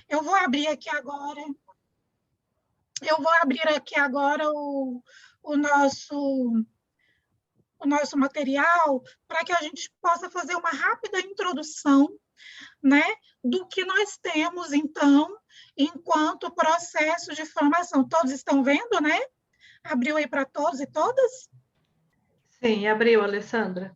Eu vou abrir aqui agora, o nosso o nosso material para que a gente possa fazer uma rápida introdução, né, do que nós temos, então, enquanto processo de formação. Todos estão vendo, né? Abriu aí para todos e todas? Sim, abriu, Alessandra.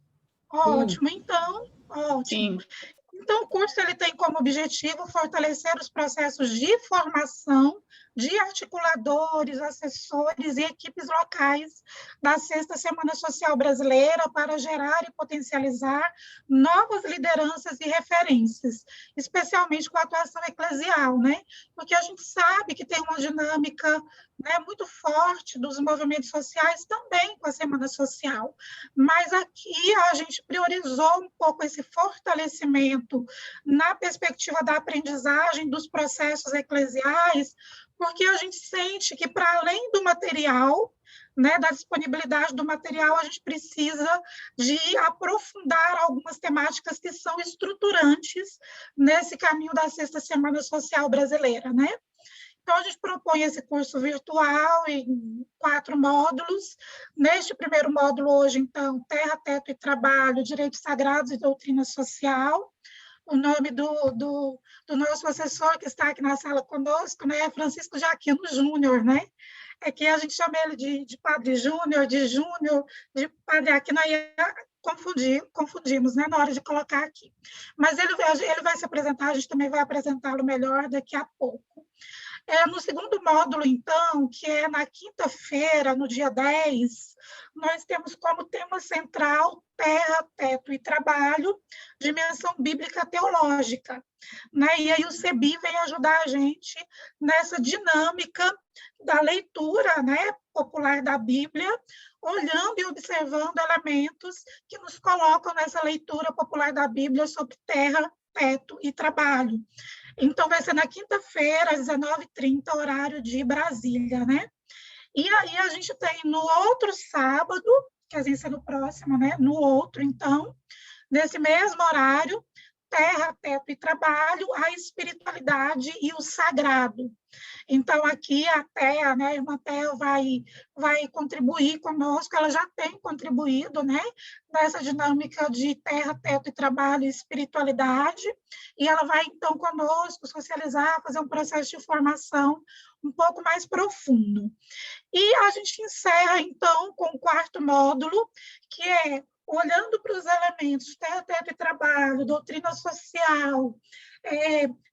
Ótimo, então, ótimo. Sim. Então, o curso ele tem como objetivo fortalecer os processos de formação de articuladores, assessores e equipes locais da Sexta Semana Social Brasileira para gerar e potencializar novas lideranças e referências, especialmente com a atuação eclesial, né? Porque a gente sabe que tem uma dinâmica, né, muito forte dos movimentos sociais também com a Semana Social, mas aqui a gente priorizou um pouco esse fortalecimento na perspectiva da aprendizagem dos processos eclesiais, porque a gente sente que, para além do material, né, da disponibilidade do material, a gente precisa de aprofundar algumas temáticas que são estruturantes nesse caminho da Sexta Semana Social Brasileira, né? Então, a gente propõe esse curso virtual em 4 módulos. Neste primeiro módulo, hoje, então, Terra, Teto e Trabalho, Direitos Sagrados e Doutrina Social. O nome do nosso assessor, que está aqui na sala conosco, né, é Francisco Jaquino Júnior, né? É que a gente chama ele de Padre Júnior, de Padre Aquino, aí confundimos, né, na hora de colocar aqui. Mas ele vai se apresentar, a gente também vai apresentá-lo melhor daqui a pouco. No segundo módulo, então, que é na quinta-feira, no dia 10, nós temos como tema central Terra, Teto e Trabalho, dimensão bíblica teológica. Né? E aí o CEBI vem ajudar a gente nessa dinâmica da leitura, né, popular da Bíblia, olhando e observando elementos que nos colocam nessa leitura popular da Bíblia sobre terra, teto e trabalho. Então, vai ser na quinta-feira, às 19h30, horário de Brasília, né? E aí a gente tem no outro sábado, que a gente vai ser no próximo, né? No outro, então, nesse mesmo horário, Terra, Teto e Trabalho, a espiritualidade e o sagrado. Então, aqui a Thea, né, a irmã Thea vai contribuir conosco, ela já tem contribuído, né, nessa dinâmica de terra, teto e trabalho e espiritualidade, e ela vai, então, conosco socializar, fazer um processo de formação um pouco mais profundo. E a gente encerra, então, com o quarto módulo, que é olhando para os elementos terra, teto e trabalho, doutrina social,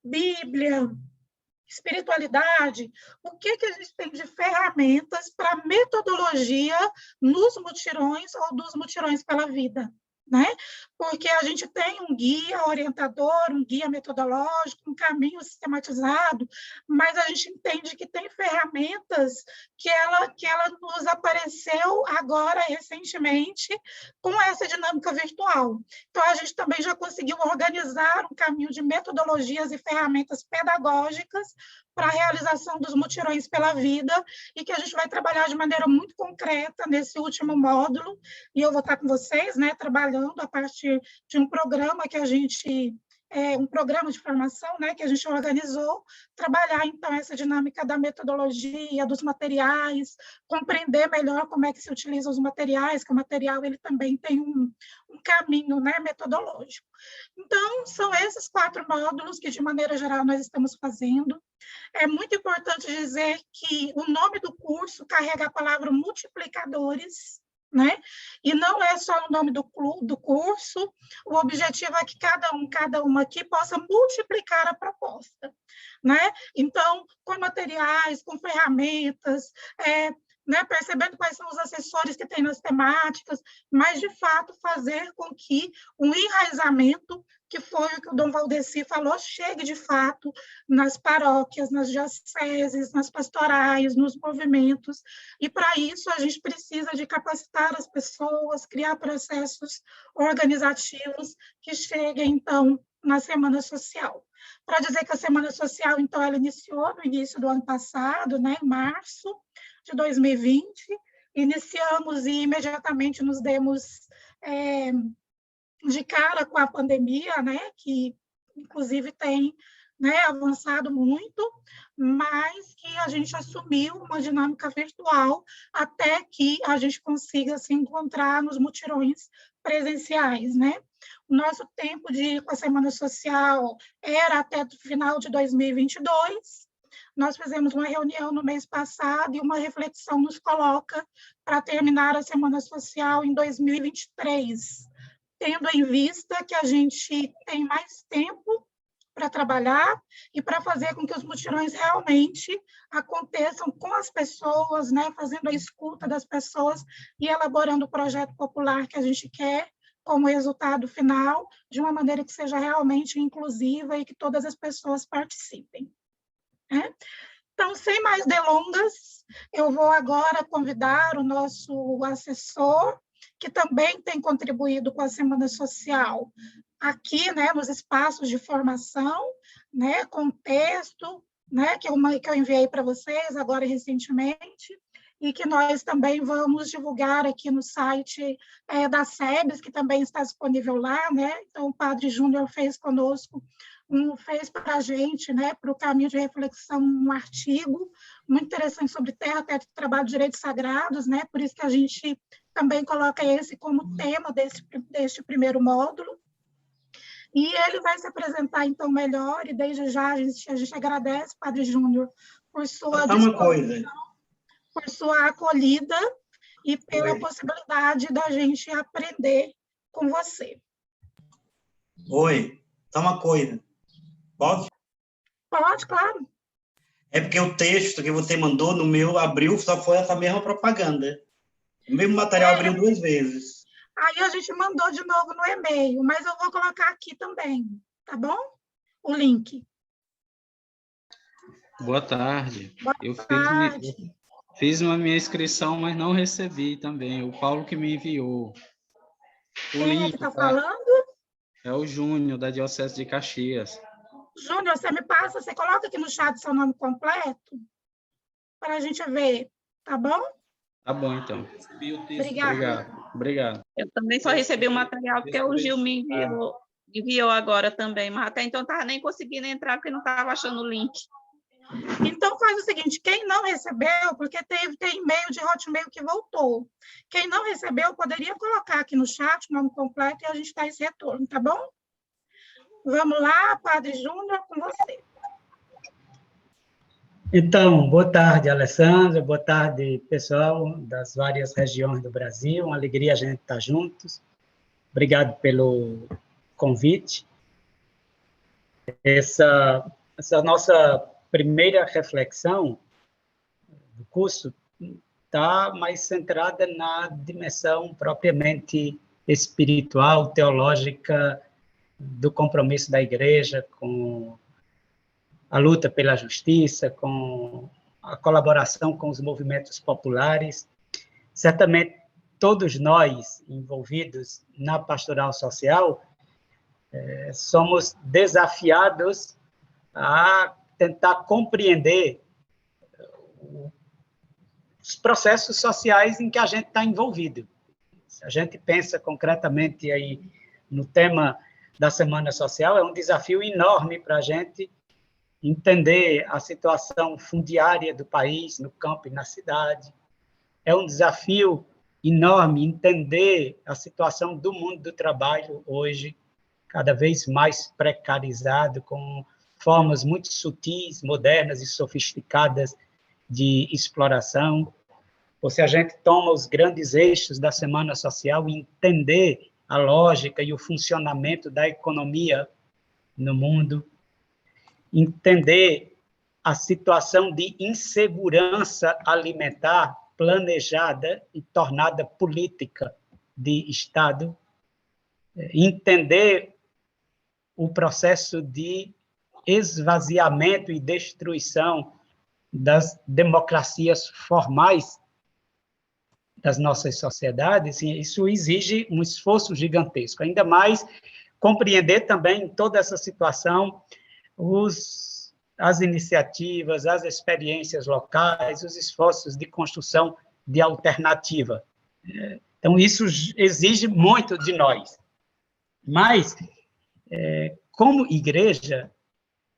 Bíblia, espiritualidade, o que a gente tem de ferramentas para metodologia nos mutirões ou dos mutirões pela vida, né? Porque a gente tem um guia orientador, um guia metodológico, um caminho sistematizado, mas a gente entende que tem ferramentas que ela nos apareceu agora, recentemente, com essa dinâmica virtual. Então, a gente também já conseguiu organizar um caminho de metodologias e ferramentas pedagógicas para a realização dos mutirões pela vida, e que a gente vai trabalhar de maneira muito concreta nesse último módulo, e eu vou estar com vocês, né, trabalhando a partir de um programa que a gente um programa de formação, né, que a gente organizou, trabalhar, então, essa dinâmica da metodologia, dos materiais, compreender melhor como é que se utilizam os materiais, que o material ele também tem um caminho, né, metodológico. Então, são esses 4 módulos que, de maneira geral, nós estamos fazendo. É muito importante dizer que o nome do curso carrega a palavra multiplicadores, né? E não é só o nome do curso, o objetivo é que cada uma aqui possa multiplicar a proposta, né? Então, com materiais, com ferramentas, né, percebendo quais são os assessores que tem nas temáticas, mas, de fato, fazer com que um enraizamento, que foi o que o Dom Valdeci falou, chegue, de fato, nas paróquias, nas dioceses, nas pastorais, nos movimentos, e, para isso, a gente precisa de capacitar as pessoas, criar processos organizativos que cheguem, então, na Semana Social. Para dizer que a Semana Social, então, ela iniciou no início do ano passado, né, em março de 2020, iniciamos e imediatamente nos demos de cara com a pandemia, né, que inclusive tem né, avançado muito, mas que a gente assumiu uma dinâmica virtual até que a gente consiga se encontrar nos mutirões presenciais, né? O nosso tempo de ir com a Semana Social era até o final de 2022. Nós fizemos uma reunião no mês passado e uma reflexão nos coloca para terminar a Semana Social em 2023, tendo em vista que a gente tem mais tempo para trabalhar e para fazer com que os mutirões realmente aconteçam com as pessoas, né, fazendo a escuta das pessoas e elaborando o projeto popular que a gente quer como resultado final, de uma maneira que seja realmente inclusiva e que todas as pessoas participem, né? Então, sem mais delongas, eu vou agora convidar o nosso assessor, que também tem contribuído com a Semana Social aqui, né, nos espaços de formação, né, com texto, né, que eu enviei para vocês agora recentemente, e que nós também vamos divulgar aqui no site da SEBS, que também está disponível lá, né? Então, o Padre Júnior fez conosco, fez para a gente, né, para o caminho de reflexão, um artigo muito interessante sobre terra, teto de trabalho, direitos sagrados, né? Por isso que a gente também coloca esse como tema deste primeiro módulo. E ele vai se apresentar, então, melhor, e desde já a gente agradece, Padre Júnior, por sua disposição, por sua acolhida e pela possibilidade da gente aprender com você. Oi, só uma coisa. Pode? Pode, claro. É porque o texto que você mandou no meu abriu, só foi essa mesma propaganda. O mesmo material abriu 2 vezes. Aí a gente mandou de novo no e-mail, mas eu vou colocar aqui também, tá bom? O link. Boa tarde. Boa tarde. Fiz uma minha inscrição, mas não recebi também. O Paulo que me enviou. Quem é que está falando? É o Júnior, da Diocese de Caxias. Júnior, você coloca aqui no chat seu nome completo, para a gente ver, tá bom? Tá bom, então. Obrigado. Eu também só recebi o material porque o Gil me enviou agora também, mas até então estava nem conseguindo entrar porque não estava achando o link. Então, faz o seguinte, quem não recebeu, porque tem e-mail de Hotmail que voltou, quem não recebeu poderia colocar aqui no chat o nome completo e a gente dá esse retorno, tá bom? Vamos lá, Padre Júnior, com você. Então, boa tarde, Alessandra, boa tarde, pessoal das várias regiões do Brasil, uma alegria a gente estar juntos. Obrigado pelo convite. Essa nossa primeira reflexão do curso está mais centrada na dimensão propriamente espiritual, teológica, do compromisso da Igreja com a luta pela justiça, com a colaboração com os movimentos populares. Certamente, todos nós envolvidos na pastoral social somos desafiados a tentar compreender os processos sociais em que a gente está envolvido. Se a gente pensa concretamente aí no tema da Semana Social, é um desafio enorme para a gente entender a situação fundiária do país, no campo e na cidade. É um desafio enorme entender a situação do mundo do trabalho hoje, cada vez mais precarizado, com formas muito sutis, modernas e sofisticadas de exploração. Ou se a gente toma os grandes eixos da Semana Social e entender a lógica e o funcionamento da economia no mundo, entender a situação de insegurança alimentar planejada e tornada política de Estado, entender o processo de esvaziamento e destruição das democracias formais das nossas sociedades, isso exige um esforço gigantesco. Ainda mais compreender também toda essa situação, as iniciativas, as experiências locais, os esforços de construção de alternativa. Então, isso exige muito de nós. Mas, como igreja,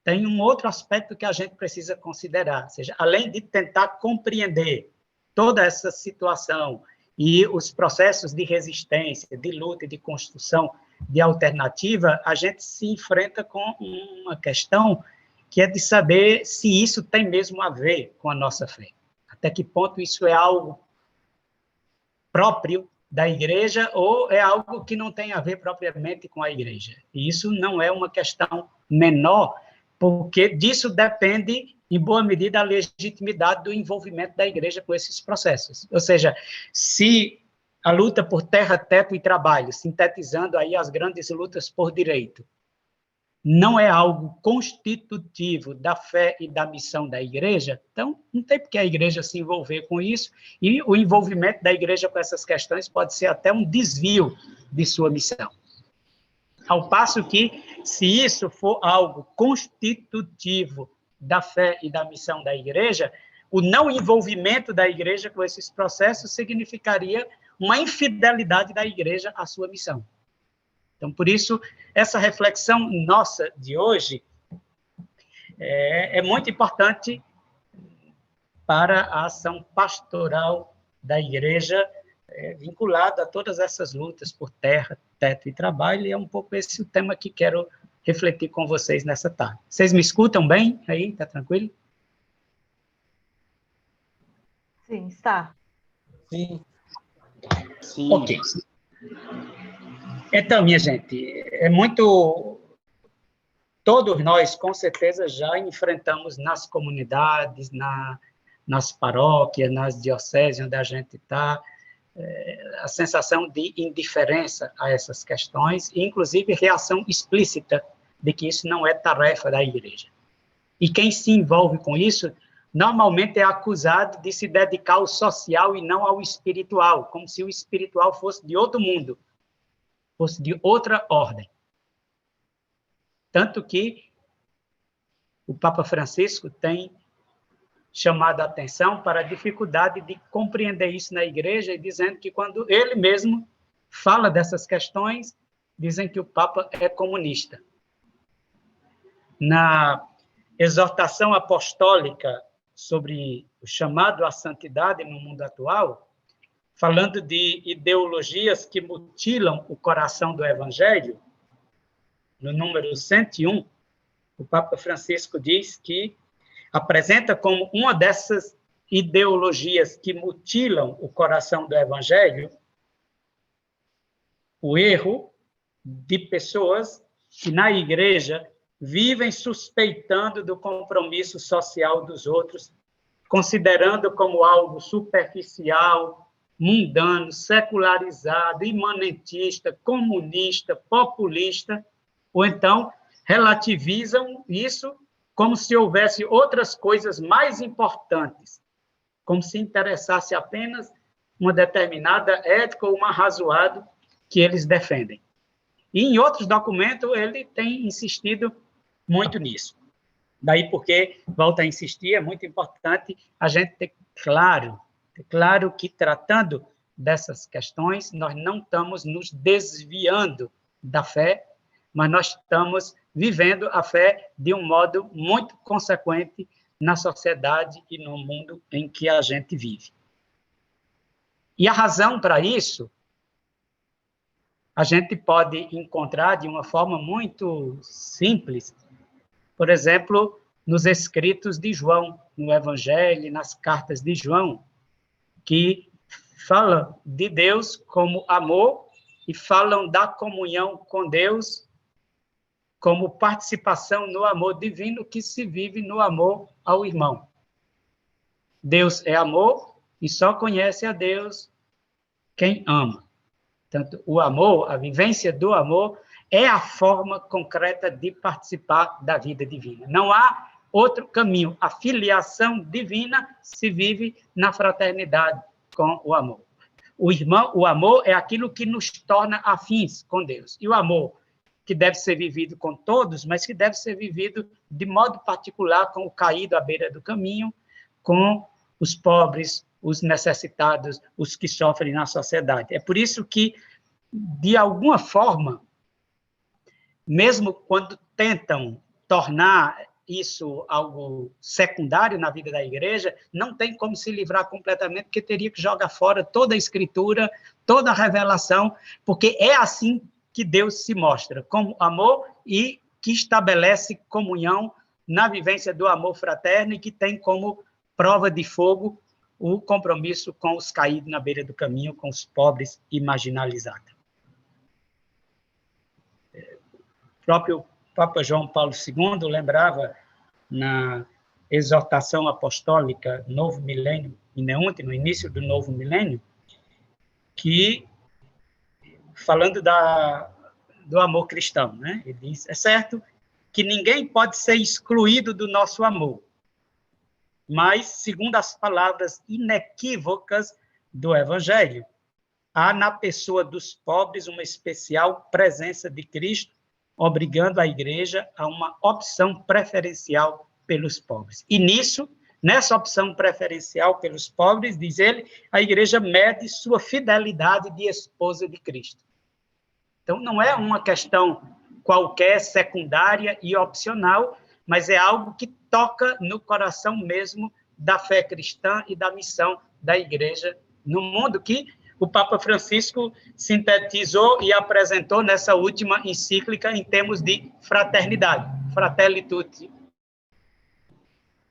tem um outro aspecto que a gente precisa considerar, ou seja, além de tentar compreender toda essa situação e os processos de resistência, de luta e de construção de alternativa, a gente se enfrenta com uma questão que é de saber se isso tem mesmo a ver com a nossa fé. Até que ponto isso é algo próprio da igreja ou é algo que não tem a ver propriamente com a igreja. E isso não é uma questão menor, porque disso depende, em boa medida, a legitimidade do envolvimento da igreja com esses processos. Ou seja, se a luta por terra, teto e trabalho, sintetizando aí as grandes lutas por direito, não é algo constitutivo da fé e da missão da igreja, então não tem por que a igreja se envolver com isso, e o envolvimento da igreja com essas questões pode ser até um desvio de sua missão. Ao passo que, se isso for algo constitutivo da fé e da missão da igreja, o não envolvimento da igreja com esses processos significaria uma infidelidade da igreja à sua missão. Então, por isso, essa reflexão nossa de hoje é muito importante para a ação pastoral da igreja, vinculada a todas essas lutas por terra, teto e trabalho, e é um pouco esse o tema que quero refletir com vocês nessa tarde. Vocês me escutam bem aí? Está tranquilo? Sim, está. Sim. Ok. Então, minha gente, todos nós, com certeza, já enfrentamos nas comunidades, nas paróquias, nas dioceses onde a gente está, a sensação de indiferença a essas questões, e, inclusive, reação explícita de que isso não é tarefa da igreja. E quem se envolve com isso, normalmente é acusado de se dedicar ao social e não ao espiritual, como se o espiritual fosse de outro mundo, fosse de outra ordem. Tanto que o Papa Francisco tem chamado a atenção para a dificuldade de compreender isso na igreja, e dizendo que quando ele mesmo fala dessas questões, dizem que o Papa é comunista. Na exortação apostólica sobre o chamado à santidade no mundo atual, falando de ideologias que mutilam o coração do Evangelho, no número 101, o Papa Francisco diz que apresenta como uma dessas ideologias que mutilam o coração do Evangelho o erro de pessoas que na igreja vivem suspeitando do compromisso social dos outros, considerando como algo superficial, mundano, secularizado, imanentista, comunista, populista, ou então relativizam isso como se houvesse outras coisas mais importantes, como se interessasse apenas uma determinada ética ou um arrazoado que eles defendem. E em outros documentos ele tem insistido muito nisso. Daí porque, volto a insistir, é muito importante a gente ter claro que, tratando dessas questões, nós não estamos nos desviando da fé, mas nós estamos vivendo a fé de um modo muito consequente na sociedade e no mundo em que a gente vive. E a razão para isso, a gente pode encontrar de uma forma muito simples, por exemplo, nos escritos de João, no Evangelho, nas cartas de João, que falam de Deus como amor e falam da comunhão com Deus como participação no amor divino que se vive no amor ao irmão. Deus é amor e só conhece a Deus quem ama. Portanto, o amor, a vivência do amor, é a forma concreta de participar da vida divina. Não há outro caminho. A filiação divina se vive na fraternidade com o amor. O amor é aquilo que nos torna afins com Deus. E o amor, que deve ser vivido com todos, mas que deve ser vivido de modo particular com o caído à beira do caminho, com os pobres, os necessitados, os que sofrem na sociedade. É por isso que, de alguma forma, mesmo quando tentam tornar isso algo secundário na vida da igreja, não tem como se livrar completamente, porque teria que jogar fora toda a escritura, toda a revelação, porque é assim que Deus se mostra, como amor e que estabelece comunhão na vivência do amor fraterno e que tem como prova de fogo o compromisso com os caídos na beira do caminho, com os pobres e marginalizados. O próprio Papa João Paulo II lembrava na exortação apostólica Novo Milênio, no início do Novo Milênio, que, falando do amor cristão, né? Ele diz, é certo que ninguém pode ser excluído do nosso amor, mas, segundo as palavras inequívocas do Evangelho, há na pessoa dos pobres uma especial presença de Cristo, obrigando a igreja a uma opção preferencial pelos pobres. E nessa opção preferencial pelos pobres, diz ele, a igreja mede sua fidelidade de esposa de Cristo. Então, não é uma questão qualquer, secundária e opcional, mas é algo que toca no coração mesmo da fé cristã e da missão da igreja no mundo, que o Papa Francisco sintetizou e apresentou nessa última encíclica em termos de fraternidade. Fratelli Tutti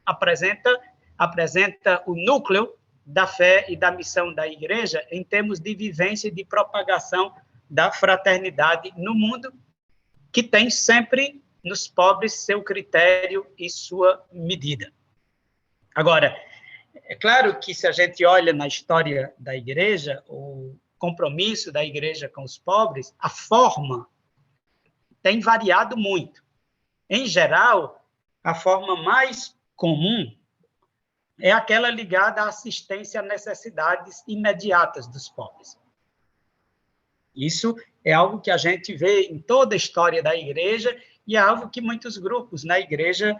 apresenta o núcleo da fé e da missão da igreja em termos de vivência e de propagação da fraternidade no mundo, que tem sempre nos pobres seu critério e sua medida. Agora, é claro que se a gente olha na história da igreja, o compromisso da igreja com os pobres, a forma tem variado muito. Em geral, a forma mais comum é aquela ligada à assistência a necessidades imediatas dos pobres. Isso é algo que a gente vê em toda a história da igreja e é algo que muitos grupos na igreja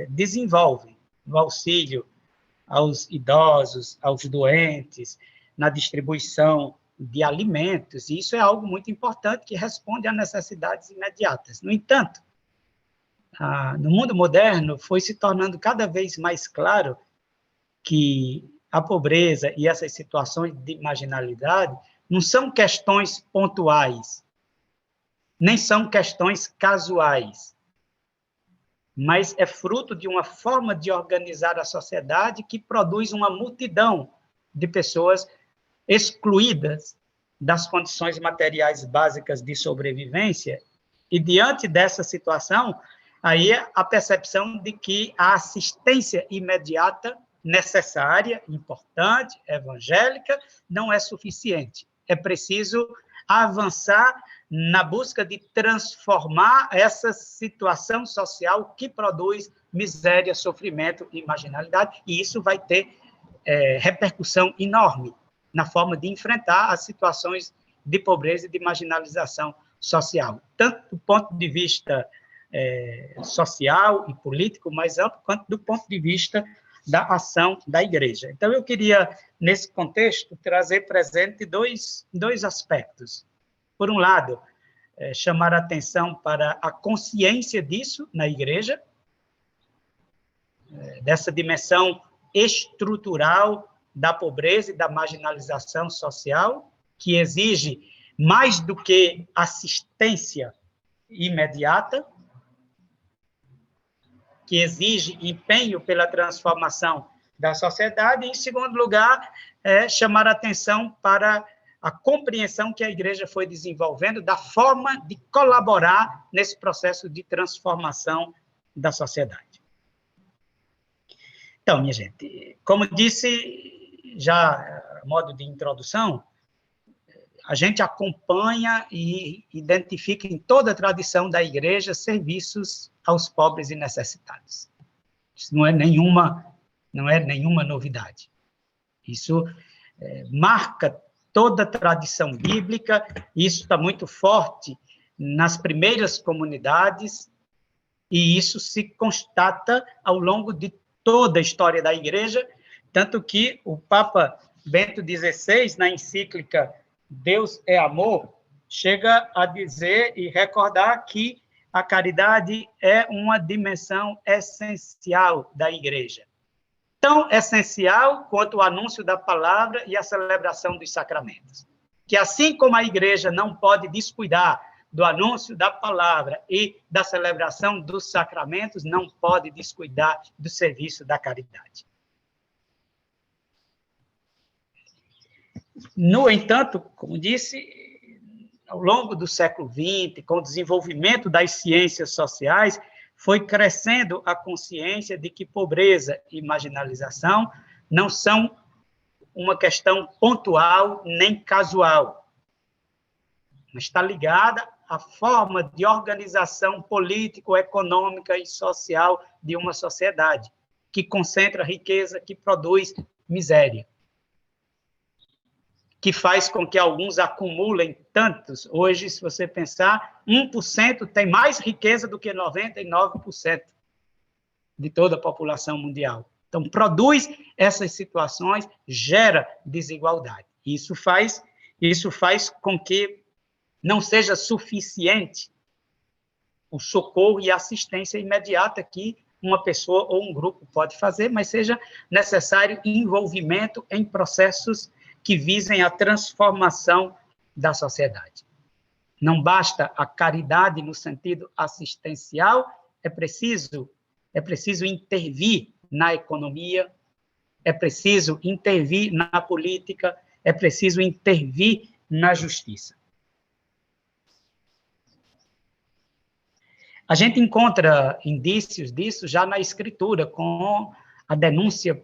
desenvolvem, no auxílio aos idosos, aos doentes, na distribuição de alimentos, e isso é algo muito importante que responde a necessidades imediatas. No entanto, no mundo moderno, foi se tornando cada vez mais claro que a pobreza e essas situações de marginalidade não são questões pontuais, nem são questões casuais, mas é fruto de uma forma de organizar a sociedade que produz uma multidão de pessoas excluídas das condições materiais básicas de sobrevivência, e diante dessa situação, aí a percepção de que a assistência imediata, necessária, importante, evangélica, não é suficiente. É preciso avançar na busca de transformar essa situação social que produz miséria, sofrimento e marginalidade, e isso vai ter repercussão enorme na forma de enfrentar as situações de pobreza e de marginalização social, tanto do ponto de vista social e político mais amplo, quanto do ponto de vista da ação da igreja. Então, eu queria, nesse contexto, trazer presente dois aspectos. Por um lado, chamar a atenção para a consciência disso na igreja, dessa dimensão estrutural da pobreza e da marginalização social, que exige mais do que assistência imediata, que exige empenho pela transformação da sociedade, e, em segundo lugar, chamar a atenção para a compreensão que a igreja foi desenvolvendo da forma de colaborar nesse processo de transformação da sociedade. Então, minha gente, como disse já a modo de introdução, a gente acompanha e identifica em toda a tradição da igreja serviços aos pobres e necessitados. Isso não é nenhuma novidade. Isso marca toda a tradição bíblica, isso está muito forte nas primeiras comunidades, e isso se constata ao longo de toda a história da igreja, tanto que o Papa Bento XVI, na encíclica Deus é Amor, chega a dizer e recordar que a caridade é uma dimensão essencial da igreja. Tão essencial quanto o anúncio da palavra e a celebração dos sacramentos. Que assim como a igreja não pode descuidar do anúncio da palavra e da celebração dos sacramentos, não pode descuidar do serviço da caridade. No entanto, como disse, ao longo do século XX, com o desenvolvimento das ciências sociais, foi crescendo a consciência de que pobreza e marginalização não são uma questão pontual nem casual, mas está ligada à forma de organização político, econômica e social de uma sociedade, que concentra riqueza, que produz miséria, que faz com que alguns acumulem tantos. Hoje, se você pensar, 1% tem mais riqueza do que 99% de toda a população mundial. Então, produz essas situações, gera desigualdade. Isso faz com que não seja suficiente o socorro e a assistência imediata que uma pessoa ou um grupo pode fazer, mas seja necessário envolvimento em processos que visem a transformação da sociedade. Não basta a caridade no sentido assistencial, é preciso intervir na economia, é preciso intervir na política, é preciso intervir na justiça. A gente encontra indícios disso já na Escritura, com a denúncia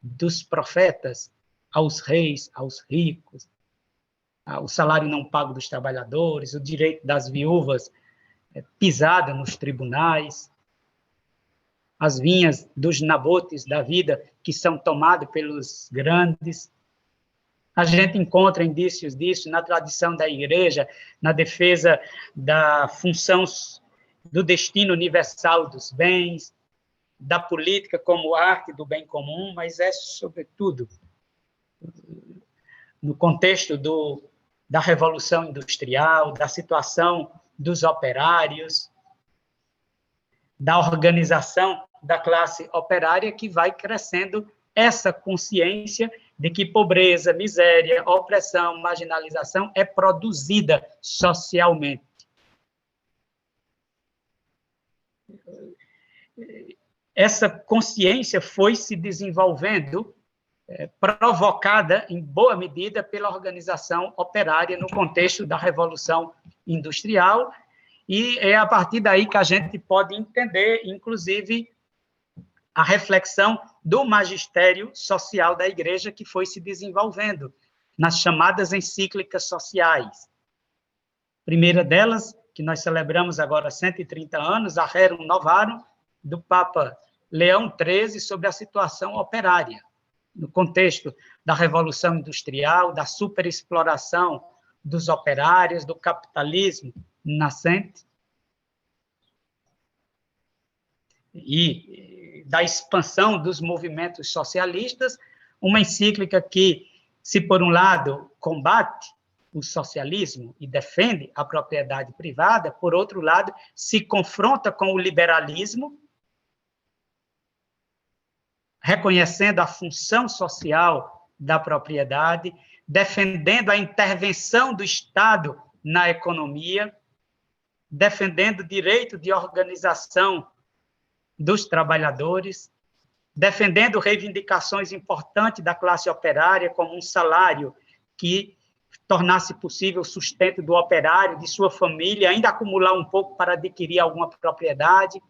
dos profetas aos reis, aos ricos, o salário não pago dos trabalhadores, o direito das viúvas pisada nos tribunais, as vinhas dos nabotes da vida que são tomadas pelos grandes. A gente encontra indícios disso na tradição da igreja, na defesa da função do destino universal dos bens, da política como arte do bem comum, mas é, sobretudo, no contexto da Revolução Industrial, da situação dos operários, da organização da classe operária, que vai crescendo essa consciência de que pobreza, miséria, opressão, marginalização é produzida socialmente. Essa consciência foi se desenvolvendo, provocada, em boa medida, pela organização operária no contexto da Revolução Industrial, e é a partir daí que a gente pode entender, inclusive, a reflexão do magistério social da Igreja que foi se desenvolvendo nas chamadas encíclicas sociais. A primeira delas, que nós celebramos agora há 130 anos, a Rerum Novarum, do Papa Leão XIII, sobre a situação operária, no contexto da Revolução Industrial, da superexploração dos operários, do capitalismo nascente e da expansão dos movimentos socialistas, uma encíclica que, se por um lado combate o socialismo e defende a propriedade privada, por outro lado se confronta com o liberalismo, reconhecendo a função social da propriedade, defendendo a intervenção do Estado na economia, defendendo o direito de organização dos trabalhadores, defendendo reivindicações importantes da classe operária, como um salário que tornasse possível o sustento do operário, de sua família, ainda acumular um pouco para adquirir alguma propriedade,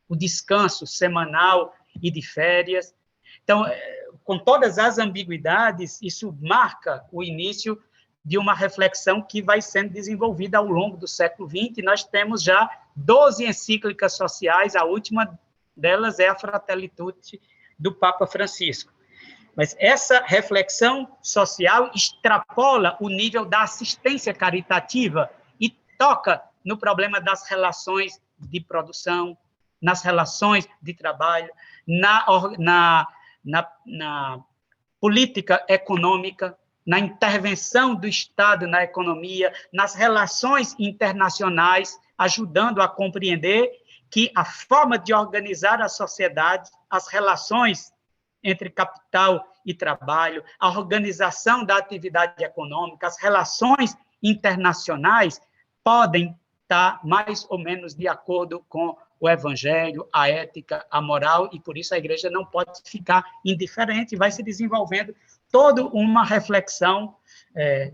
o descanso semanal e de férias. Então, com todas as ambiguidades, isso marca o início de uma reflexão que vai sendo desenvolvida ao longo do século XX. Nós temos já 12 encíclicas sociais, a última delas é a Fratelli Tutti, do Papa Francisco. Mas essa reflexão social extrapola o nível da assistência caritativa e toca no problema das relações de produção, nas relações de trabalho, na política econômica, na intervenção do Estado na economia, nas relações internacionais, ajudando a compreender que a forma de organizar a sociedade, as relações entre capital e trabalho, a organização da atividade econômica, as relações internacionais podem estar mais ou menos de acordo com o evangelho, a ética, a moral, e por isso a igreja não pode ficar indiferente, vai se desenvolvendo toda uma reflexão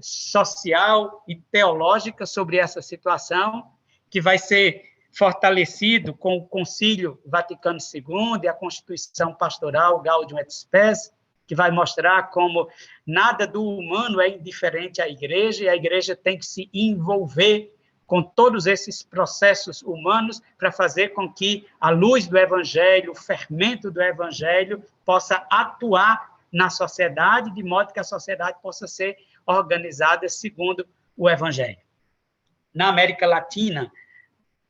social e teológica sobre essa situação, que vai ser fortalecido com o Concílio Vaticano II e a Constituição Pastoral Gaudium et Spes, que vai mostrar como nada do humano é indiferente à igreja, e a igreja tem que se envolver com todos esses processos humanos para fazer com que a luz do evangelho, o fermento do evangelho, possa atuar na sociedade, de modo que a sociedade possa ser organizada segundo o evangelho. Na América Latina,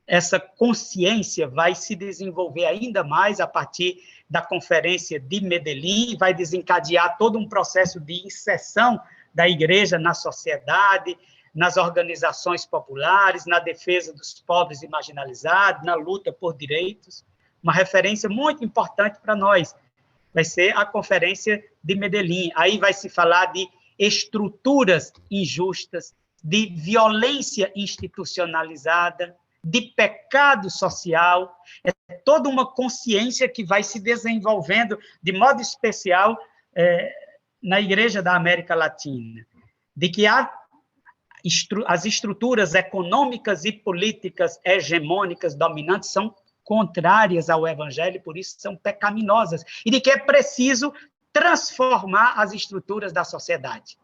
essa consciência vai se desenvolver ainda mais a partir da Conferência de Medellín, vai desencadear todo um processo de inserção da igreja na sociedade, nas organizações populares, na defesa dos pobres e marginalizados, na luta por direitos. Uma referência muito importante para nós vai ser a Conferência de Medellín. Aí vai se falar de estruturas injustas, de violência institucionalizada, de pecado social. É toda uma consciência que vai se desenvolvendo de modo especial na Igreja da América Latina, de que as estruturas econômicas e políticas hegemônicas dominantes são contrárias ao evangelho, por isso são pecaminosas, e de que é preciso transformar as estruturas da sociedade.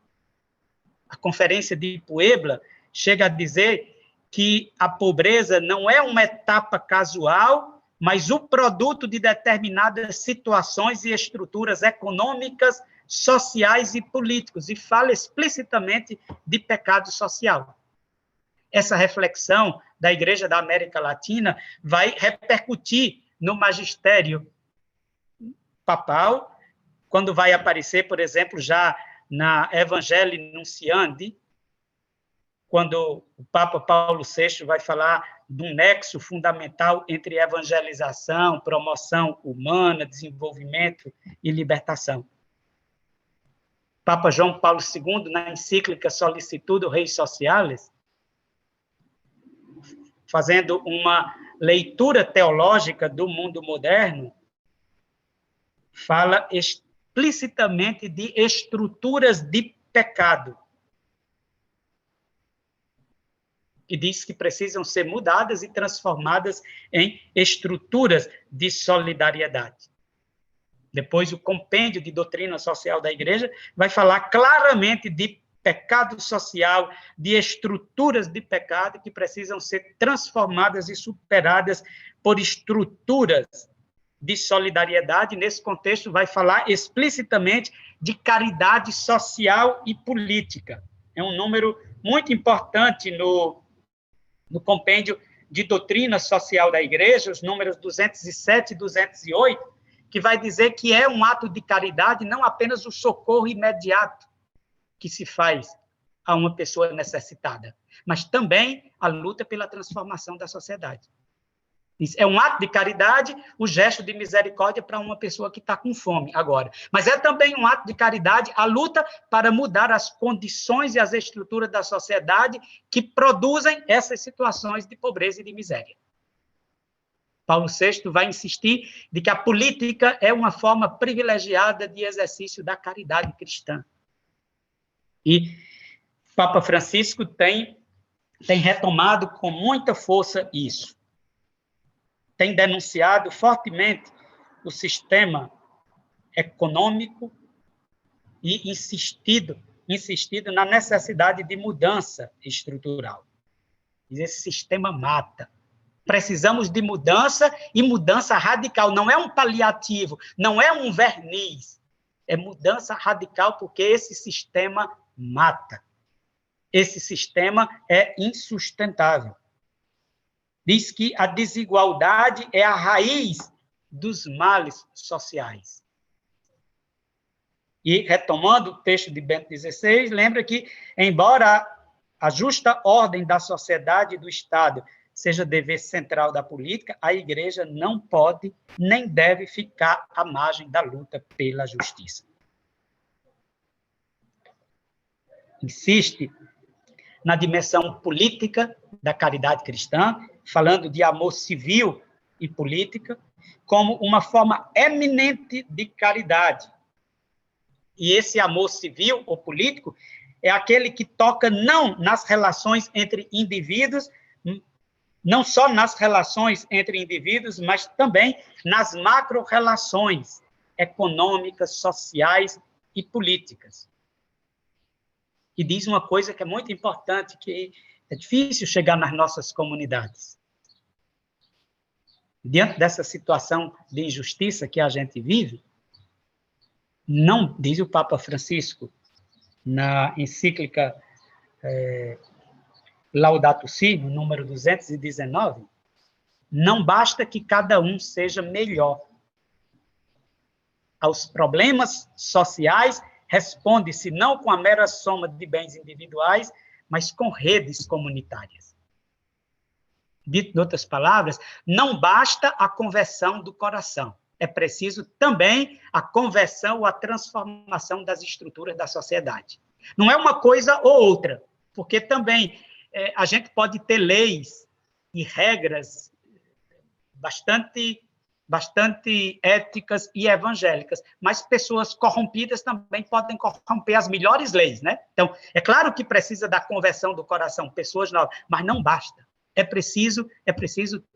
A Conferência de Puebla chega a dizer que a pobreza não é uma etapa casual, mas o produto de determinadas situações e estruturas econômicas, sociais e políticos, e fala explicitamente de pecado social. Essa reflexão da Igreja da América Latina vai repercutir no magistério papal, quando vai aparecer, por exemplo, já na Evangelii Nunciandi, quando o Papa Paulo VI vai falar de um nexo fundamental entre evangelização, promoção humana, desenvolvimento e libertação. Papa João Paulo II, na encíclica Solicitudo Rei Socialis, fazendo uma leitura teológica do mundo moderno, fala explicitamente de estruturas de pecado, que diz que precisam ser mudadas e transformadas em estruturas de solidariedade. Depois, o compêndio de doutrina social da igreja vai falar claramente de pecado social, de estruturas de pecado que precisam ser transformadas e superadas por estruturas de solidariedade. Nesse contexto, vai falar explicitamente de caridade social e política. É um número muito importante no compêndio de doutrina social da igreja, os números 207 e 208, que vai dizer que é um ato de caridade não apenas o socorro imediato que se faz a uma pessoa necessitada, mas também a luta pela transformação da sociedade. É um ato de caridade, o gesto de misericórdia para uma pessoa que está com fome agora. Mas é também um ato de caridade a luta para mudar as condições e as estruturas da sociedade que produzem essas situações de pobreza e de miséria. Paulo VI vai insistir de que a política é uma forma privilegiada de exercício da caridade cristã. E Papa Francisco tem retomado com muita força isso. Tem denunciado fortemente o sistema econômico e insistido na necessidade de mudança estrutural. Esse sistema mata. Precisamos de mudança, e mudança radical. Não é um paliativo, não é um verniz. É mudança radical, porque esse sistema mata. Esse sistema é insustentável. Diz que a desigualdade é a raiz dos males sociais. E, retomando o texto de Bento XVI, lembra que, embora a justa ordem da sociedade e do Estado seja dever central da política, a Igreja não pode nem deve ficar à margem da luta pela justiça. Insiste na dimensão política da caridade cristã, falando de amor civil e política, como uma forma eminente de caridade. E esse amor civil ou político é aquele que toca não nas relações entre indivíduos, não só nas relações entre indivíduos, mas também nas macro-relações econômicas, sociais e políticas. E diz uma coisa que é muito importante, que é difícil chegar nas nossas comunidades. Diante dessa situação de injustiça que a gente vive, não, diz o Papa Francisco, na encíclica Laudato Si, no número 219, não basta que cada um seja melhor. Aos problemas sociais, responde-se não com a mera soma de bens individuais, mas com redes comunitárias. Dito em outras palavras, não basta a conversão do coração. É preciso também a conversão ou a transformação das estruturas da sociedade. Não é uma coisa ou outra, porque também a gente pode ter leis e regras bastante éticas e evangélicas, mas pessoas corrompidas também podem corromper as melhores leis, né? Então, é claro que precisa da conversão do coração, pessoas novas, mas não basta. É preciso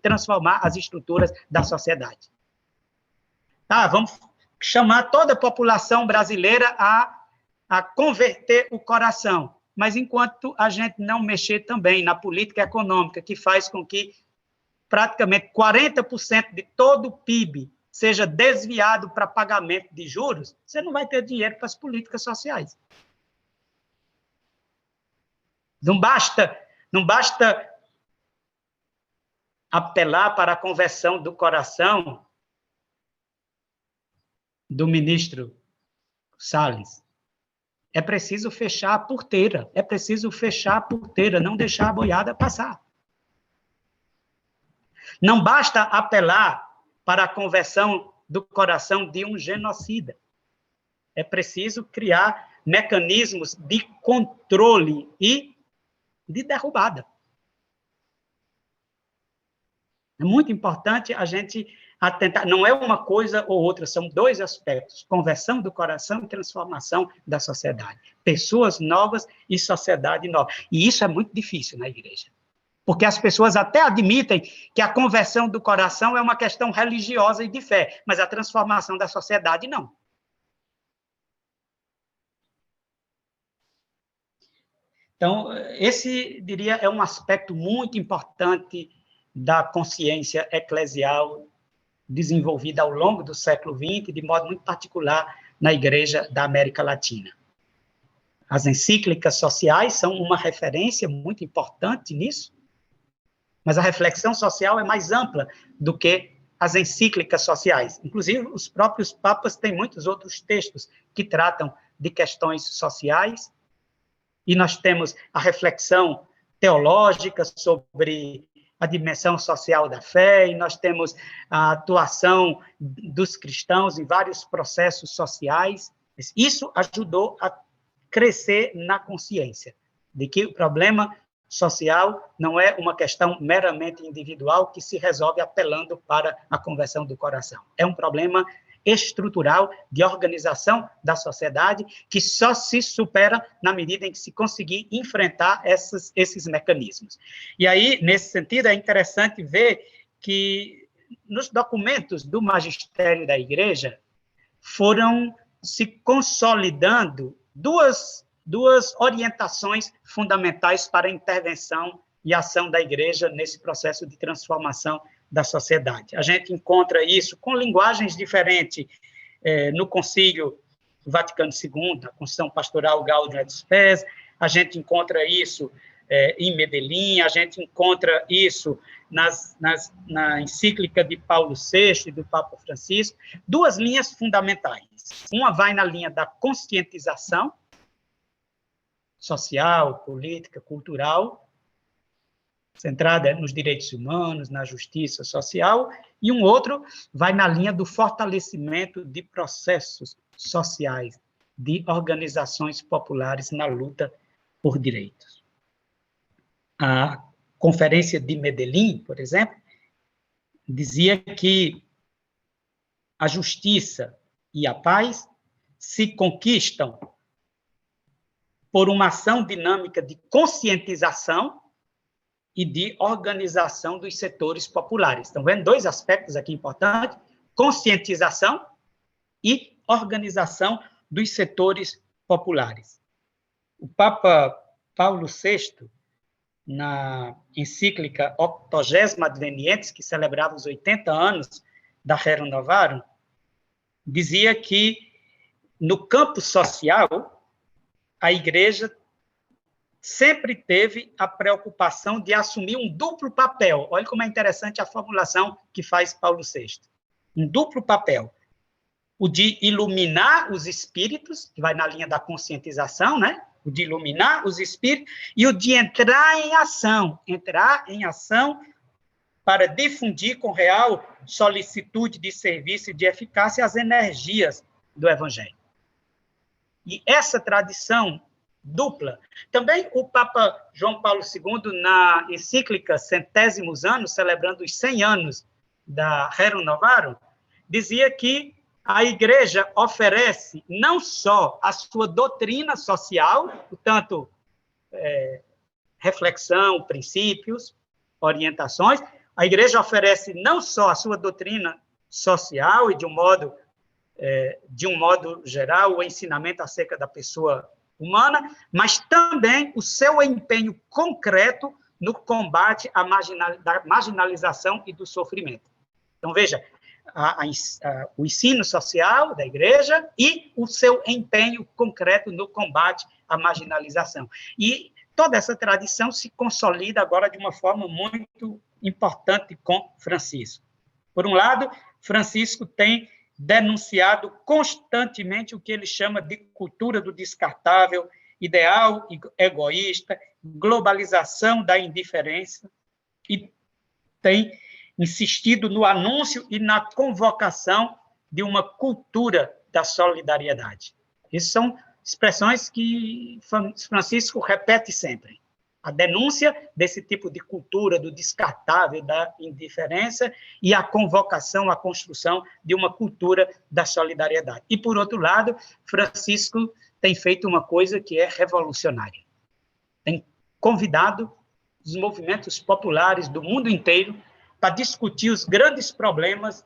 transformar as estruturas da sociedade. Tá, vamos chamar toda a população brasileira a converter o coração, mas enquanto a gente não mexer também na política econômica, que faz com que praticamente 40% de todo o PIB seja desviado para pagamento de juros, você não vai ter dinheiro para as políticas sociais. Não basta apelar para a conversão do coração do ministro Salles. É preciso fechar a porteira, não deixar a boiada passar. Não basta apelar para a conversão do coração de um genocida. É preciso criar mecanismos de controle e de derrubada. É muito importante a gente atentar. Não é uma coisa ou outra, são dois aspectos: conversão do coração e transformação da sociedade. Pessoas novas e sociedade nova. E isso é muito difícil na igreja. Porque as pessoas até admitem que a conversão do coração é uma questão religiosa e de fé, mas a transformação da sociedade não. Então, esse, diria, é um aspecto muito importante da consciência eclesial desenvolvida ao longo do século XX, de modo muito particular na Igreja da América Latina. As encíclicas sociais são uma referência muito importante nisso, mas a reflexão social é mais ampla do que as encíclicas sociais. Inclusive, os próprios papas têm muitos outros textos que tratam de questões sociais, e nós temos a reflexão teológica sobre a dimensão social da fé, e nós temos a atuação dos cristãos em vários processos sociais. Isso ajudou a crescer na consciência de que o problema social não é uma questão meramente individual que se resolve apelando para a conversão do coração. É um problema estrutural de organização da sociedade que só se supera na medida em que se conseguir enfrentar esses mecanismos. E aí, nesse sentido, é interessante ver que nos documentos do magistério da Igreja foram se consolidando duas orientações fundamentais para a intervenção e ação da Igreja nesse processo de transformação da sociedade. A gente encontra isso com linguagens diferentes no Concílio Vaticano II, a Constituição Pastoral Gaudium et Spes, a gente encontra isso em Medellín, a gente encontra isso na encíclica de Paulo VI e do Papa Francisco, duas linhas fundamentais. Uma vai na linha da conscientização social, política, cultural, centrada nos direitos humanos, na justiça social, e um outro vai na linha do fortalecimento de processos sociais, de organizações populares na luta por direitos. A Conferência de Medellín, por exemplo, dizia que a justiça e a paz se conquistam por uma ação dinâmica de conscientização e de organização dos setores populares. Estão vendo dois aspectos aqui importantes? Conscientização e organização dos setores populares. O Papa Paulo VI, na encíclica 80 Advenientes, que celebrava os 80 anos da Rerum Novarum, dizia que, no campo social, a Igreja sempre teve a preocupação de assumir um duplo papel. Olha como é interessante a formulação que faz Paulo VI. Um duplo papel. O de iluminar os espíritos, que vai na linha da conscientização, né? O de iluminar os espíritos, e o de entrar em ação para difundir com real solicitude de serviço e de eficácia as energias do Evangelho. E essa tradição dupla, também o Papa João Paulo II, na encíclica Centésimos Anos, celebrando os 100 anos da Rerum Novarum, dizia que a Igreja oferece não só a sua doutrina social, portanto, reflexão, princípios, orientações. A Igreja oferece não só a sua doutrina social e, de um modo geral, o ensinamento acerca da pessoa humana, mas também o seu empenho concreto no combate à marginalização e do sofrimento. Então, veja, o ensino social da Igreja e o seu empenho concreto no combate à marginalização. E toda essa tradição se consolida agora de uma forma muito importante com Francisco. Por um lado, Francisco tem denunciado constantemente o que ele chama de cultura do descartável, ideal egoísta, globalização da indiferença, e tem insistido no anúncio e na convocação de uma cultura da solidariedade. Essas são expressões que Francisco repete sempre. A denúncia desse tipo de cultura do descartável, da indiferença, e a convocação, a construção de uma cultura da solidariedade. E, por outro lado, Francisco tem feito uma coisa que é revolucionária. Tem convidado os movimentos populares do mundo inteiro para discutir os grandes problemas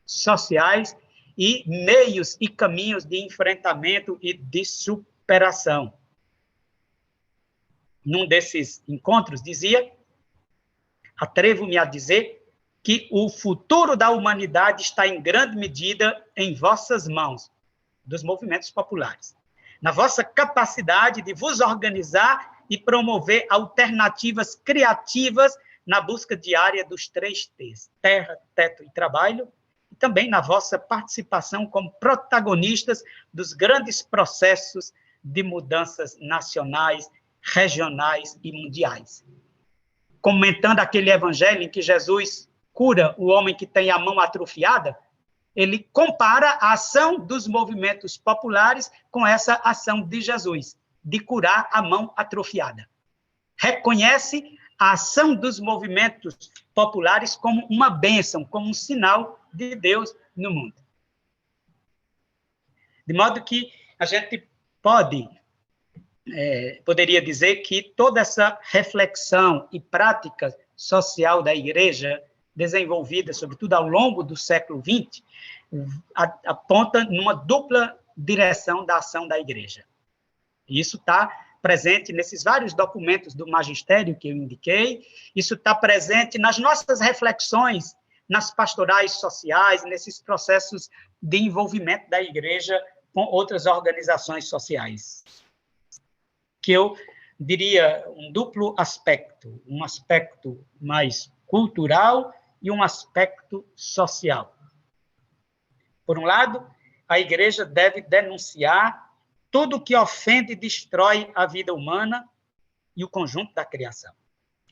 sociais e meios e caminhos de enfrentamento e de superação. Num desses encontros, dizia, atrevo-me a dizer, que o futuro da humanidade está em grande medida em vossas mãos, dos movimentos populares, na vossa capacidade de vos organizar e promover alternativas criativas na busca diária dos 3 T's, terra, teto e trabalho, e também na vossa participação como protagonistas dos grandes processos de mudanças nacionais, regionais e mundiais. Comentando aquele evangelho em que Jesus cura o homem que tem a mão atrofiada, ele compara a ação dos movimentos populares com essa ação de Jesus, de curar a mão atrofiada. Reconhece a ação dos movimentos populares como uma bênção, como um sinal de Deus no mundo. De modo que a gente poderia dizer que toda essa reflexão e prática social da Igreja, desenvolvida, sobretudo ao longo do século XX, aponta numa dupla direção da ação da Igreja. E isso está presente nesses vários documentos do magistério que eu indiquei, isso está presente nas nossas reflexões, nas pastorais sociais, nesses processos de envolvimento da Igreja com outras organizações sociais. Que eu diria um duplo aspecto, um aspecto mais cultural e um aspecto social. Por um lado, a Igreja deve denunciar tudo que ofende e destrói a vida humana e o conjunto da criação.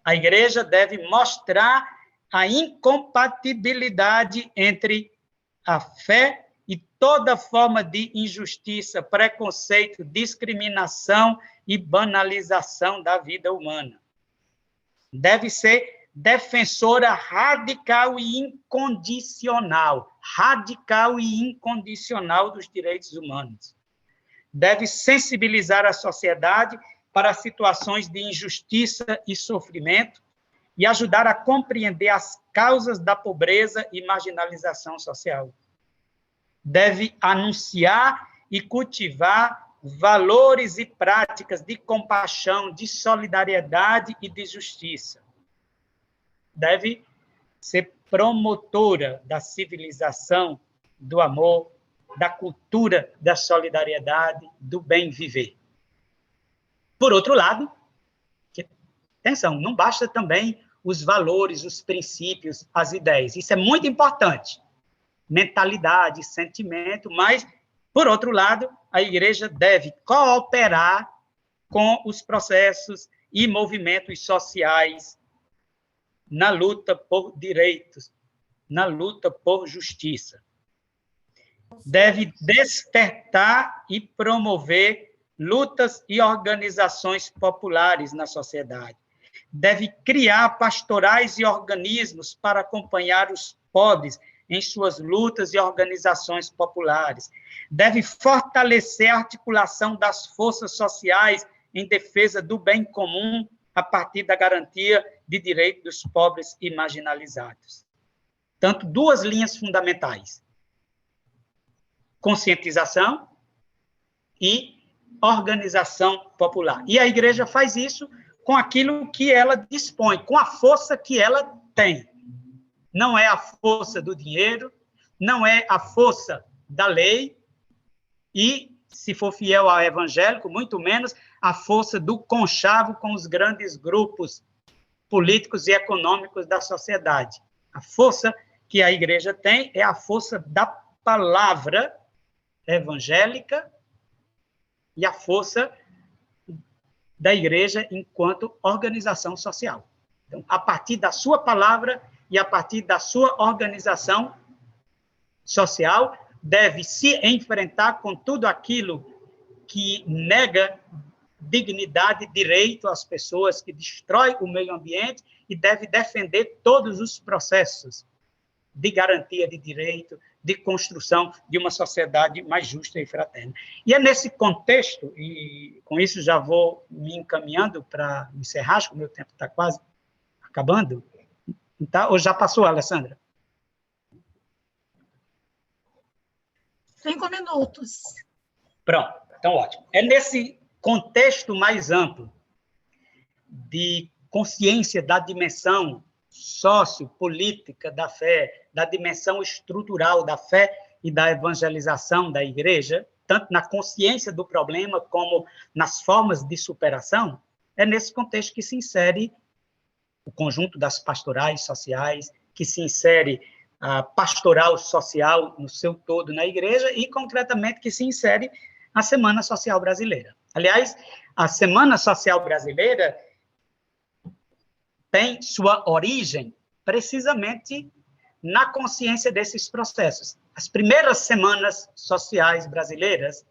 A igreja deve mostrar a incompatibilidade entre a fé e toda forma de injustiça, preconceito, discriminação e banalização da vida humana. Deve ser defensora radical e incondicional dos direitos humanos. Deve sensibilizar a sociedade para situações de injustiça e sofrimento e ajudar a compreender as causas da pobreza e marginalização social. Deve anunciar e cultivar valores e práticas de compaixão, de solidariedade e de justiça. Deve ser promotora da civilização, do amor, da cultura da solidariedade, do bem viver. Por outro lado, atenção, não basta também os valores, os princípios, as ideias. Isso é muito importante. Mentalidade, sentimento, mas, por outro lado, a igreja deve cooperar com os processos e movimentos sociais na luta por direitos, na luta por justiça. Deve despertar e promover lutas e organizações populares na sociedade. Deve criar pastorais e organismos para acompanhar os pobres em suas lutas e organizações populares. Deve fortalecer a articulação das forças sociais em defesa do bem comum a partir da garantia de direitos dos pobres e marginalizados. Portanto, duas linhas fundamentais: conscientização e organização popular. E a igreja faz isso com aquilo que ela dispõe, com a força que ela tem. Não é a força do dinheiro, não é a força da lei, e, se for fiel ao evangélico, muito menos a força do conchavo com os grandes grupos políticos e econômicos da sociedade. A força que a igreja tem é a força da palavra evangélica e a força da igreja enquanto organização social. Então, a partir da sua palavra e a partir da sua organização social, deve se enfrentar com tudo aquilo que nega dignidade, direito às pessoas, que destrói o meio ambiente, e deve defender todos os processos de garantia de direito, de construção de uma sociedade mais justa e fraterna. E é nesse contexto, e com isso já vou me encaminhando para encerrar, acho que o meu tempo está quase acabando, tá? Ou já passou, Alessandra? 5 minutos. Pronto, então ótimo. É nesse contexto mais amplo de consciência da dimensão sociopolítica da fé, da dimensão estrutural da fé e da evangelização da igreja, tanto na consciência do problema como nas formas de superação, é nesse contexto que se insere o conjunto das pastorais sociais, que se insere a pastoral social no seu todo na igreja e, concretamente, que se insere a Semana Social Brasileira. Aliás, a Semana Social Brasileira tem sua origem precisamente na consciência desses processos. As primeiras semanas sociais brasileiras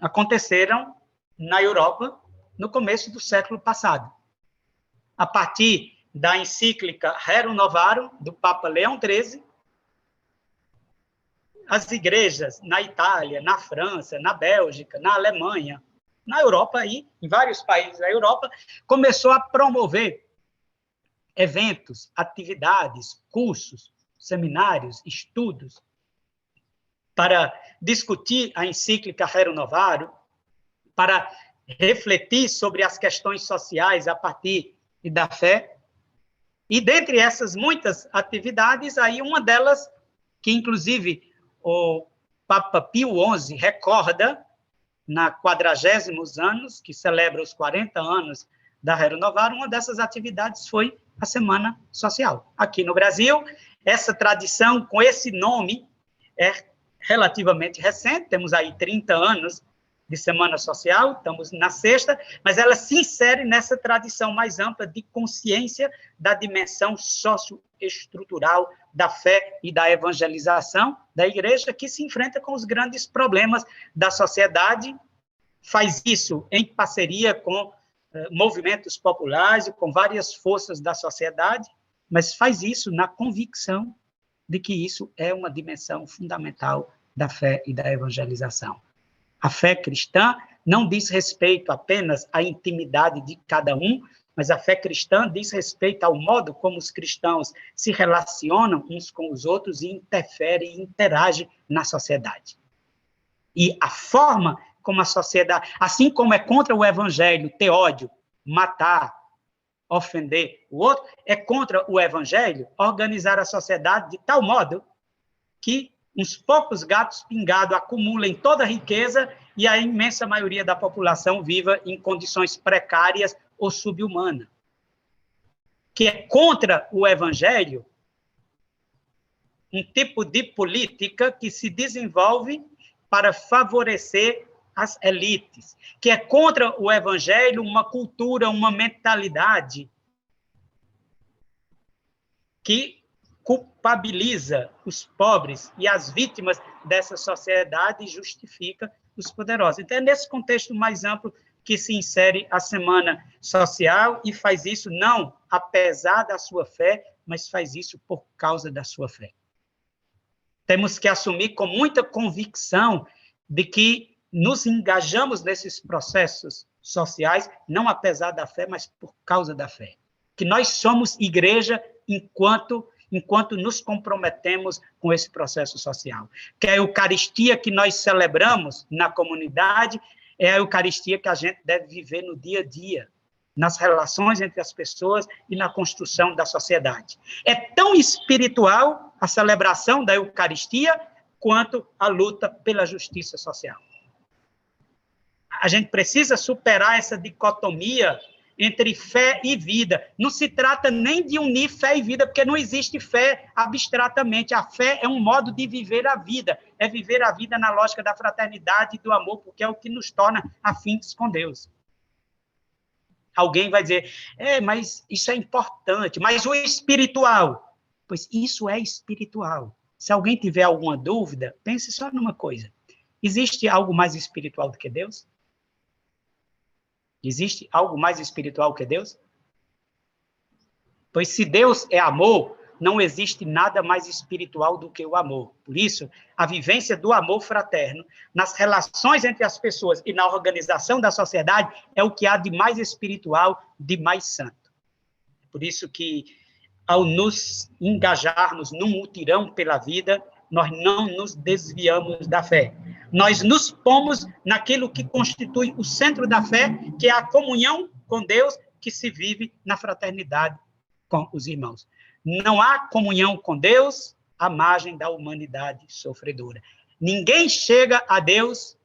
aconteceram na Europa no começo do século passado. A partir da encíclica Rerum Novarum, do Papa Leão XIII, as igrejas na Itália, na França, na Bélgica, na Alemanha, na Europa, e em vários países da Europa, começou a promover eventos, atividades, cursos, seminários, estudos, para discutir a encíclica Rerum Novarum, para refletir sobre as questões sociais a partir da fé. E dentre essas muitas atividades, aí uma delas, que inclusive o Papa Pio XI recorda na 40º anos, que celebra os 40 anos da Rerum Novarum, uma dessas atividades foi a Semana Social. Aqui no Brasil, essa tradição com esse nome é relativamente recente, temos aí 30 anos de semana social, estamos na sexta, mas ela se insere nessa tradição mais ampla de consciência da dimensão socioestrutural da fé e da evangelização da igreja, que se enfrenta com os grandes problemas da sociedade, faz isso em parceria com movimentos populares e com várias forças da sociedade, mas faz isso na convicção de que isso é uma dimensão fundamental da fé e da evangelização. A fé cristã não diz respeito apenas à intimidade de cada um, mas a fé cristã diz respeito ao modo como os cristãos se relacionam uns com os outros e interferem e interagem na sociedade. E a forma como a sociedade, assim como é contra o evangelho ter ódio, matar, ofender o outro, é contra o evangelho organizar a sociedade de tal modo que uns poucos gatos pingados acumulem toda a riqueza e a imensa maioria da população viva em condições precárias ou subhumanas. Que é contra o evangelho um tipo de política que se desenvolve para favorecer as elites, que é contra o evangelho uma cultura, uma mentalidade que culpabiliza os pobres e as vítimas dessa sociedade e justifica os poderosos. Então, é nesse contexto mais amplo que se insere a Semana Social e faz isso não apesar da sua fé, mas faz isso por causa da sua fé. Temos que assumir com muita convicção de que nos engajamos nesses processos sociais, não apesar da fé, mas por causa da fé. Que nós somos igreja enquanto nos comprometemos com esse processo social. Que a Eucaristia que nós celebramos na comunidade é a Eucaristia que a gente deve viver no dia a dia, nas relações entre as pessoas e na construção da sociedade. É tão espiritual a celebração da Eucaristia quanto a luta pela justiça social. A gente precisa superar essa dicotomia entre fé e vida. Não se trata nem de unir fé e vida, porque não existe fé abstratamente. A fé é um modo de viver a vida. É viver a vida na lógica da fraternidade e do amor, porque é o que nos torna afins com Deus. Alguém vai dizer, mas isso é importante. Mas o espiritual? Pois isso é espiritual. Se alguém tiver alguma dúvida, pense só numa coisa. Existe algo mais espiritual do que Deus? Existe algo mais espiritual que Deus? Pois se Deus é amor, não existe nada mais espiritual do que o amor. Por isso, a vivência do amor fraterno nas relações entre as pessoas e na organização da sociedade é o que há de mais espiritual, de mais santo. Por isso que, ao nos engajarmos num mutirão pela vida, nós não nos desviamos da fé. Nós nos pomos naquilo que constitui o centro da fé, que é a comunhão com Deus, que se vive na fraternidade com os irmãos. Não há comunhão com Deus à margem da humanidade sofredora. Ninguém chega a Deus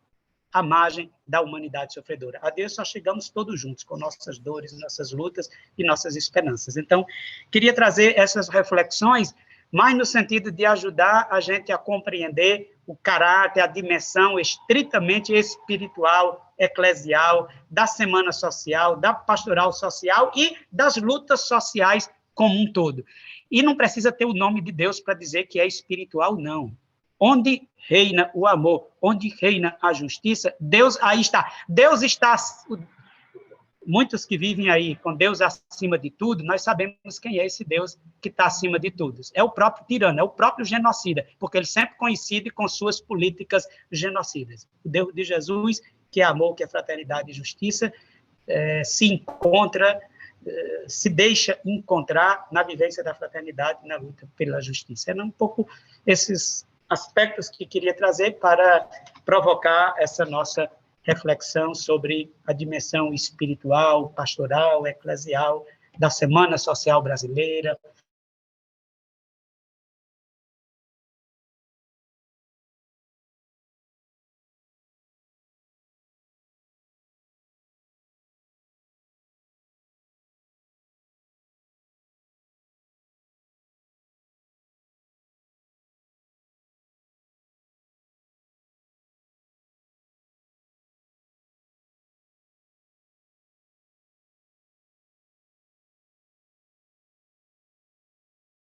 à margem da humanidade sofredora. A Deus só chegamos todos juntos, com nossas dores, nossas lutas e nossas esperanças. Então, queria trazer essas reflexões, mas no sentido de ajudar a gente a compreender o caráter, a dimensão estritamente espiritual, eclesial, da semana social, da pastoral social e das lutas sociais como um todo. E não precisa ter o nome de Deus para dizer que é espiritual, não. Onde reina o amor, onde reina a justiça, Deus aí está. Deus está... Muitos que vivem aí com Deus acima de tudo, nós sabemos quem é esse Deus que está acima de tudo. É o próprio tirano, é o próprio genocida, porque ele sempre coincide com suas políticas genocidas. O Deus de Jesus, que é amor, que é fraternidade e justiça, se deixa encontrar na vivência da fraternidade, na luta pela justiça. Eram um pouco esses aspectos que queria trazer para provocar essa nossa reflexão sobre a dimensão espiritual, pastoral, eclesial da Semana Social Brasileira,